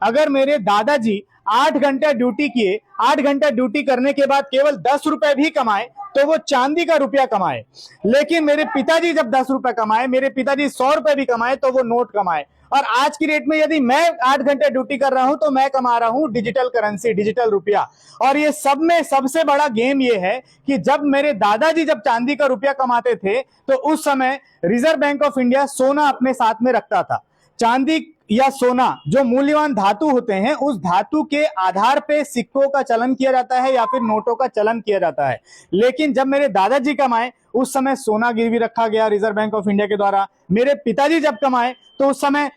अगर मेरे दादाजी 8 घंटे ड्यूटी किए, 8 घंटे ड्यूटी करने के बाद केवल 10 रुपए भी कमाए तो वो चांदी का रुपया कमाए। लेकिन मेरे पिताजी जब 10 रुपए कमाए, मेरे पिताजी 100 रुपए भी कमाए तो वो नोट कमाए। और आज की डेट में यदि मैं 8 घंटे ड्यूटी कर रहा हूं तो मैं कमा रहा हूं डिजिटल करेंसी, डिजिटल रुपया। और ये सब में सबसे बड़ा गेम ये है कि जब मेरे दादाजी जब चांदी का रुपया कमाते थे तो उस समय रिजर्व बैंक ऑफ इंडिया सोना अपने साथ में रखता था। चांदी या सोना जो मूल्यवान धातु होते हैं, उस धातु के आधार पे सिक्कों का चलन किया जाता है या फिर नोटों का चलन किया जाता है। लेकिन जब मेरे दादाजी कमाए उस समय सोना गिरवी रखा गया रिजर्व बैंक ऑफ इंडिया के द्वारा। मेरे पिताजी जब कमाए तो उस समय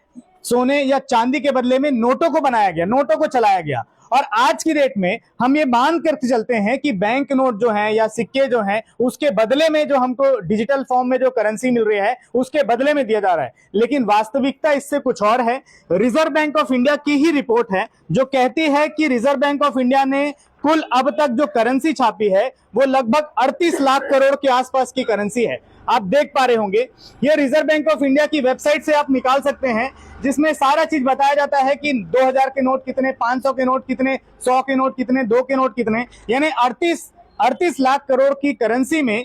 सोने या चांदी के बदले में नोटों को बनाया गया, नोटों को चलाया गया। और आज की डेट में हम ये मान करके चलते हैं कि बैंक नोट जो है या सिक्के जो हैं उसके बदले में जो हमको डिजिटल फॉर्म में जो करेंसी मिल रही है उसके बदले में दिया जा रहा है। लेकिन वास्तविकता इससे कुछ और है। रिजर्व बैंक ऑफ इंडिया की ही रिपोर्ट है जो कहती है कि रिजर्व बैंक ऑफ इंडिया ने कुल अब तक जो करेंसी छापी है वो लगभग 38 लाख करोड़ के आसपास की करेंसी है। आप देख पा रहे होंगे, ये रिजर्व बैंक ऑफ इंडिया की वेबसाइट से आप निकाल सकते हैं, जिसमें सारा चीज बताया जाता है कि 2000 के नोट कितने, 500 के नोट कितने, 100 के नोट कितने, 2 के नोट कितने। यानी 38 लाख करोड़ की करेंसी में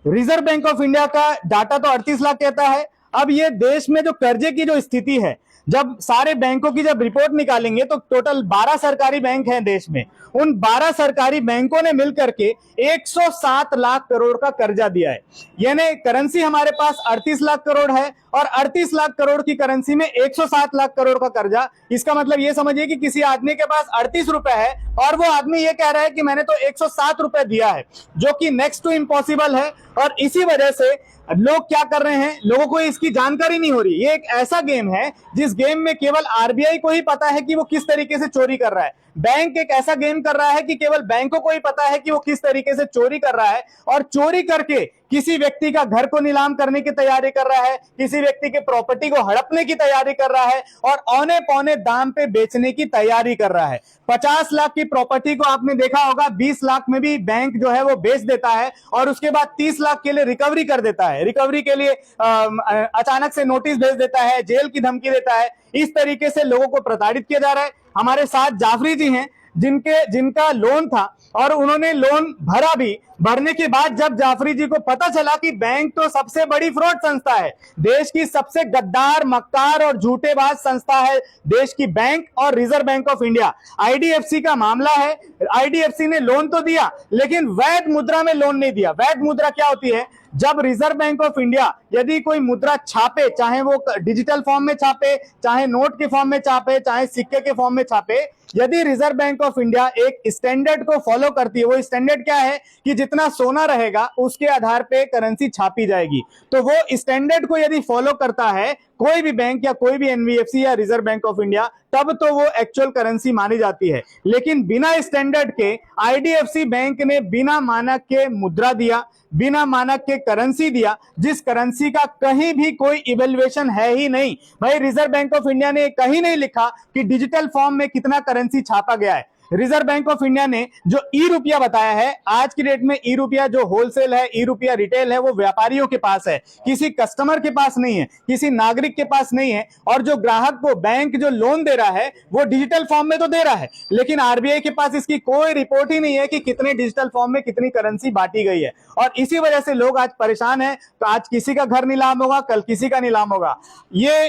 रिजर्व बैंक ऑफ इंडिया का डाटा तो 38 लाख कहता है। अब ये देश में जो कर्जे की जो स्थिति है, जब सारे बैंकों की जब रिपोर्ट निकालेंगे तो टोटल 12 सरकारी बैंक हैं देश में। उन 12 सरकारी बैंकों ने मिलकर के 107 लाख करोड़ का कर्जा दिया है। यानी करेंसी हमारे पास 38 लाख करोड़ है और 38 लाख करोड़ की करेंसी में 107 लाख करोड़ का कर्जा। इसका मतलब ये समझिए कि किसी आदमी के पास 38 रुपए है और वो आदमी ये कह रहा है कि मैंने तो 107 रुपए दिया है, जो कि नेक्स्ट टू इम्पॉसिबल है। और इसी वजह से लोग क्या कर रहे हैं, लोगों को इसकी जानकारी नहीं हो रही। ये एक ऐसा गेम है जिस गेम में केवल आरबीआई को ही पता है कि वो किस तरीके से चोरी कर रहा है। बैंक एक ऐसा गेम कर रहा है कि केवल बैंकों को ही पता है कि वो किस तरीके से चोरी कर रहा है, और चोरी करके किसी व्यक्ति का घर को नीलाम करने की तैयारी कर रहा है, किसी व्यक्ति के प्रॉपर्टी को हड़पने की तैयारी कर रहा है और औने पौने दाम पे बेचने की तैयारी कर रहा है। 50 लाख की प्रॉपर्टी को आपने देखा होगा 20 लाख में भी बैंक जो है वो बेच देता है और उसके बाद 30 लाख के लिए रिकवरी कर देता है। रिकवरी के लिए अचानक से नोटिस भेज देता है, जेल की धमकी देता है। इस तरीके से लोगों को प्रताड़ित किया जा रहा है। हमारे साथ जाफरी जी हैं जिनका लोन था और उन्होंने लोन भरा भी। भरने के बाद जब जाफरी जी को पता चला कि बैंक तो सबसे बड़ी फ्रॉड संस्था है, देश की सबसे गद्दार, मक्कार और झूठेबाज संस्था है देश की बैंक और reserve bank of India. IDFC का मामला है। आईडीएफसी ने लोन तो दिया लेकिन वैध मुद्रा में लोन नहीं दिया। वैध मुद्रा क्या होती है? जब रिजर्व बैंक ऑफ इंडिया यदि कोई मुद्रा छापे, चाहे वो डिजिटल फॉर्म में छापे, चाहे नोट के फॉर्म में छापे, चाहे सिक्के के फॉर्म में छापे, यदि रिजर्व बैंक ऑफ इंडिया एक स्टैंडर्ड को फॉलो करती है, वो स्टैंडर्ड क्या है कि जितना सोना रहेगा उसके आधार पे करेंसी छापी जाएगी, तो वो स्टैंडर्ड को यदि फॉलो करता है कोई भी बैंक या कोई भी एनबीएफसी या रिजर्व बैंक ऑफ इंडिया, तब तो वो एक्चुअल करेंसी मानी जाती है। लेकिन बिना स्टैंडर्ड के आईडीएफसी बैंक ने बिना मानक के मुद्रा दिया, बिना मानक के करेंसी दिया, जिस करेंसी का कहीं भी कोई इवैल्यूएशन है ही नहीं। भाई रिजर्व बैंक ऑफ इंडिया ने कहीं नहीं लिखा कि डिजिटल फॉर्म में कितना करेंसी छापा गया है। रिजर्व बैंक ऑफ इंडिया ने जो ई रुपया बताया है, आज की डेट में ई रुपया जो होलसेल है, ई रुपया रिटेल है, वो व्यापारियों के पास है, किसी कस्टमर के पास नहीं है, किसी नागरिक के पास नहीं है। और जो ग्राहक को बैंक जो लोन दे रहा है वो डिजिटल फॉर्म में तो दे रहा है, लेकिन आरबीआई के पास इसकी कोई रिपोर्ट ही नहीं है कि कितने डिजिटल फॉर्म में कितनी करेंसी बांटी गई है। और इसी वजह से लोग आज परेशान हैं। तो आज किसी का घर नीलाम होगा, कल किसी का नीलाम होगा। ये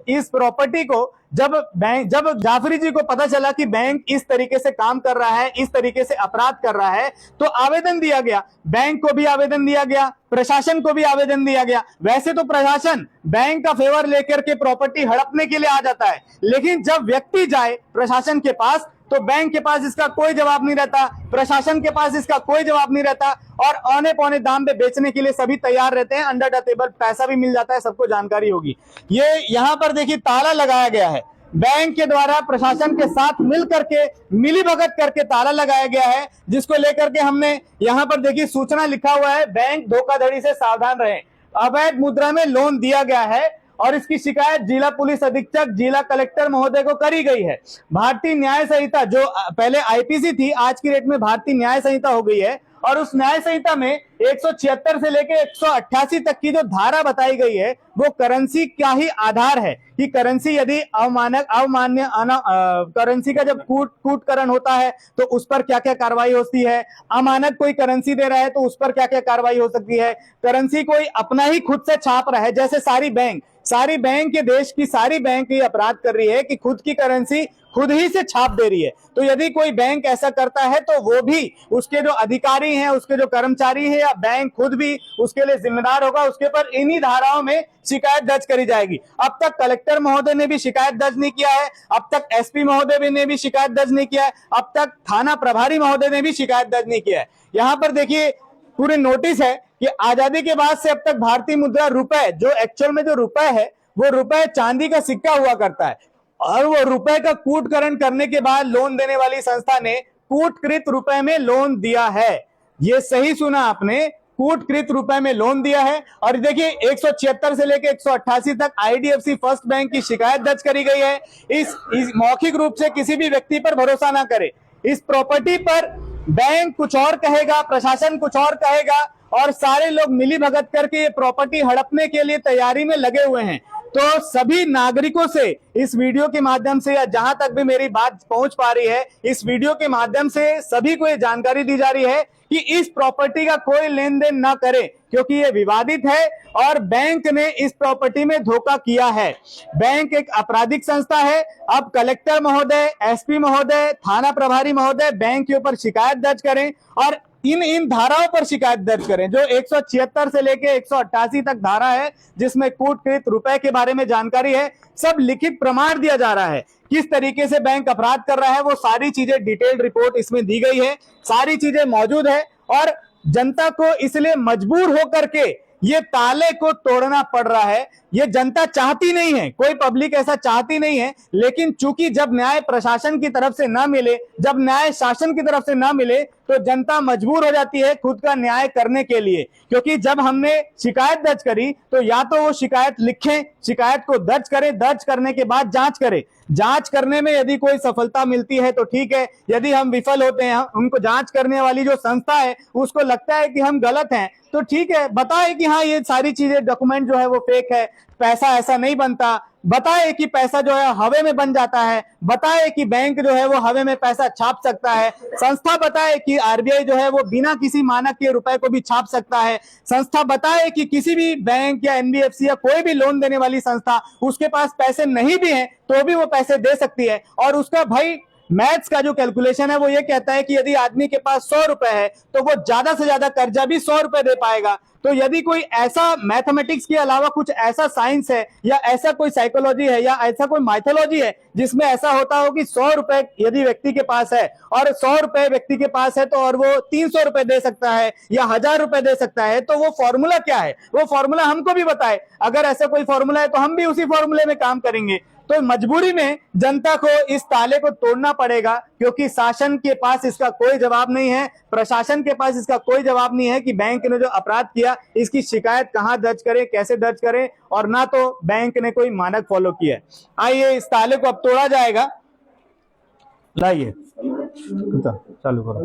इस प्रॉपर्टी को जब जाफरी जी को पता चला कि बैंक इस तरीके से काम कर रहा है, इस तरीके से अपराध कर रहा है, तो आवेदन दिया गया। बैंक को भी आवेदन दिया गया, प्रशासन को भी आवेदन दिया गया। वैसे तो प्रशासन बैंक का फेवर लेकर के प्रॉपर्टी हड़पने के लिए आ जाता है, लेकिन जब व्यक्ति जाए प्रशासन के पास तो बैंक के पास इसका कोई जवाब नहीं रहता, प्रशासन के पास इसका कोई जवाब नहीं रहता, और औने पौने दाम पे बेचने के लिए सभी तैयार रहते हैं। अंडर द टेबल पैसा भी मिल जाता है, सबको जानकारी होगी। ये यहां पर देखिए ताला लगाया गया है, बैंक के द्वारा प्रशासन के साथ मिल करके मिलीभगत करके ताला लगाया गया है, जिसको लेकर के हमने यहां पर देखिए सूचना लिखा हुआ है, बैंक धोखाधड़ी से सावधान रहें। अवैध मुद्रा में लोन दिया गया है और इसकी शिकायत जिला पुलिस अधीक्षक, जिला कलेक्टर महोदय को करी गई है। भारतीय न्याय संहिता जो पहले आईपीसी थी, आज की डेट में भारतीय न्याय संहिता हो गई है, और उस न्याय संहिता में 176 से लेके 188 तक की जो धारा बताई गई है वो करेंसी का ही आधार है कि करेंसी यदि अवमान्य करेंसी का जब कूटकरण होता है तो उस पर क्या क्या कार्रवाई होती है, अमानक कोई करेंसी दे रहा है तो उस पर क्या क्या कार्रवाई हो सकती है, करेंसी कोई अपना ही खुद से छाप रहा है, जैसे सारी बैंक के देश की सारी बैंक ये अपराध कर रही है कि खुद की करेंसी खुद ही से छाप दे रही है। तो यदि कोई बैंक ऐसा करता है तो वो भी, उसके जो अधिकारी हैं, उसके जो कर्मचारी हैं या बैंक खुद भी उसके लिए जिम्मेदार होगा, उसके पर इन्हीं धाराओं में शिकायत दर्ज करी जाएगी। अब तक कलेक्टर महोदय ने भी शिकायत दर्ज नहीं किया है, अब तक एसपी महोदय ने भी शिकायत दर्ज नहीं किया है, अब तक थाना प्रभारी महोदय ने भी शिकायत दर्ज नहीं किया है। यहां पर देखिए पूरे नोटिस है कि आजादी के बाद से अब तक भारतीय मुद्रा रुपए, जो एक्चुअल में जो रुपए है वो रुपए चांदी का सिक्का हुआ करता है, और वो रुपए का कूटकरण करने के बाद लोन देने वाली संस्था ने कूटकृत रुपए में लोन दिया है। ये सही सुना आपने, कूटकृत रुपए में लोन दिया है। और देखिए 176 से लेकर 188 तक आईडीएफसी फर्स्ट बैंक की शिकायत दर्ज करी गई है। इस मौखिक रूप से किसी भी व्यक्ति पर भरोसा ना करे। इस प्रॉपर्टी पर बैंक कुछ और कहेगा, प्रशासन कुछ और कहेगा, और सारे लोग मिली भगत करके ये प्रॉपर्टी हड़पने के लिए तैयारी में लगे हुए हैं। तो सभी नागरिकों से इस वीडियो के माध्यम से, या जहां तक भी मेरी बात पहुंच पा रही है, इस वीडियो के माध्यम से सभी को ये जानकारी दी जा रही है कि इस प्रॉपर्टी का कोई लेन देन ना करे, क्योंकि ये विवादित है और बैंक ने इस प्रॉपर्टी में धोखा किया है। बैंक एक आपराधिक संस्था है। अब कलेक्टर महोदय, एसपी महोदय, थाना प्रभारी महोदय बैंक के ऊपर शिकायत दर्ज करें और इन धाराओं पर शिकायत दर्ज करें, जो 176 से लेके 188 तक धारा है, जिसमें कूटकृत रुपए के बारे में जानकारी है। सब लिखित प्रमाण दिया जा रहा है किस तरीके से बैंक अपराध कर रहा है, वो सारी चीजें डिटेल्ड रिपोर्ट इसमें दी गई है, सारी चीजें मौजूद है। और जनता को इसलिए मजबूर होकर के ये ताले को तोड़ना पड़ रहा है। ये जनता चाहती नहीं है, कोई पब्लिक ऐसा चाहती नहीं है, लेकिन चूंकि जब न्याय प्रशासन की तरफ से ना मिले, जब न्याय शासन की तरफ से ना मिले, तो जनता मजबूर हो जाती है खुद का न्याय करने के लिए। क्योंकि जब हमने शिकायत दर्ज करी तो या तो वो शिकायत लिखें, शिकायत को दर्ज करें, दर्ज करने के बाद जांच करें, जांच करने में यदि कोई सफलता मिलती है तो ठीक है, यदि हम विफल होते हैं, उनको जांच करने वाली जो संस्था है उसको लगता है कि हम गलत हैं, तो ठीक है, बताए कि हाँ ये सारी चीजें, डॉक्यूमेंट जो है वो फेक है, पैसा ऐसा नहीं बनता, बताए कि पैसा जो है हवा में बन जाता है, बताए कि बैंक जो है वो हवा में पैसा छाप सकता है, संस्था बताए कि आरबीआई जो है वो बिना किसी मानक के रुपए को भी छाप सकता है, संस्था बताए कि किसी भी बैंक या एनबीएफसी या कोई भी लोन देने वाली संस्था, उसके पास पैसे नहीं भी हैं तो भी वो पैसे दे सकती है। और उसका भाई मैथ्स का जो कैलकुलेशन है वो ये कहता है कि यदि आदमी के पास 100 रुपए है तो वो ज्यादा से ज्यादा कर्जा भी 100 रुपए दे पाएगा। तो यदि कोई ऐसा मैथमेटिक्स के अलावा कुछ ऐसा साइंस है या ऐसा कोई साइकोलॉजी है या ऐसा कोई माइथोलॉजी है जिसमें ऐसा होता हो कि 100 रुपए यदि व्यक्ति के पास है और 100 रुपए व्यक्ति के पास है तो और वो 300 रुपए दे सकता है या 1000 रुपए दे सकता है, तो वो फॉर्मूला क्या है, वो फॉर्मूला हमको भी बताए। अगर ऐसा कोई फॉर्मूला है तो हम भी उसी फॉर्मूले में काम करेंगे। तो मजबूरी में जनता को इस ताले को तोड़ना पड़ेगा, क्योंकि शासन के पास इसका कोई जवाब नहीं है, प्रशासन के पास इसका कोई जवाब नहीं है कि बैंक ने जो अपराध किया इसकी शिकायत कहां दर्ज करें, कैसे दर्ज करें, और ना तो बैंक ने कोई मानक फॉलो किया है। आइए इस ताले को अब तोड़ा जाएगा। लाइए चालू करो।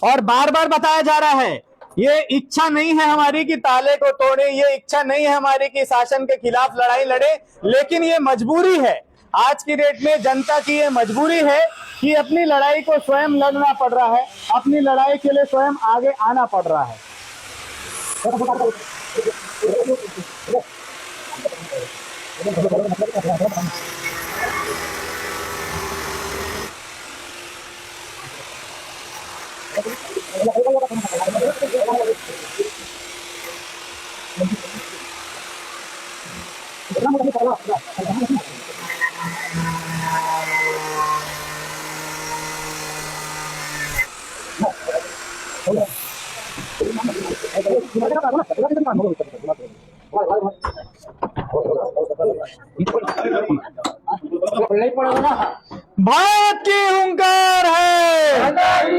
और बार बार बताया जा रहा है, ये इच्छा नहीं है हमारी कि ताले को तोड़े, ये इच्छा नहीं है हमारी कि शासन के खिलाफ लड़ाई लड़े, लेकिन ये मजबूरी है। आज की डेट में जनता की ये मजबूरी है कि अपनी लड़ाई को स्वयं लड़ना पड़ रहा है, अपनी लड़ाई के लिए स्वयं आगे आना पड़ रहा है। भारत की हुंकार है,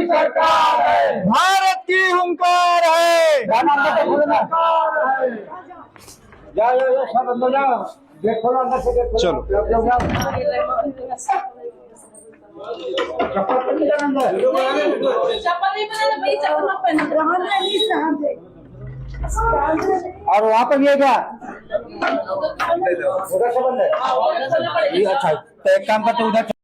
सरकार है, भारत की हुंकार है। चलो चप्पल नहीं बनाना भाई, चप्पल मत पहनना। वहाँ नहीं साहब। और वहाँ पर भी है क्या? उधर उधर से बंद है। खोलना पड़ेगा। अच्छा, तो एक काम करते उधर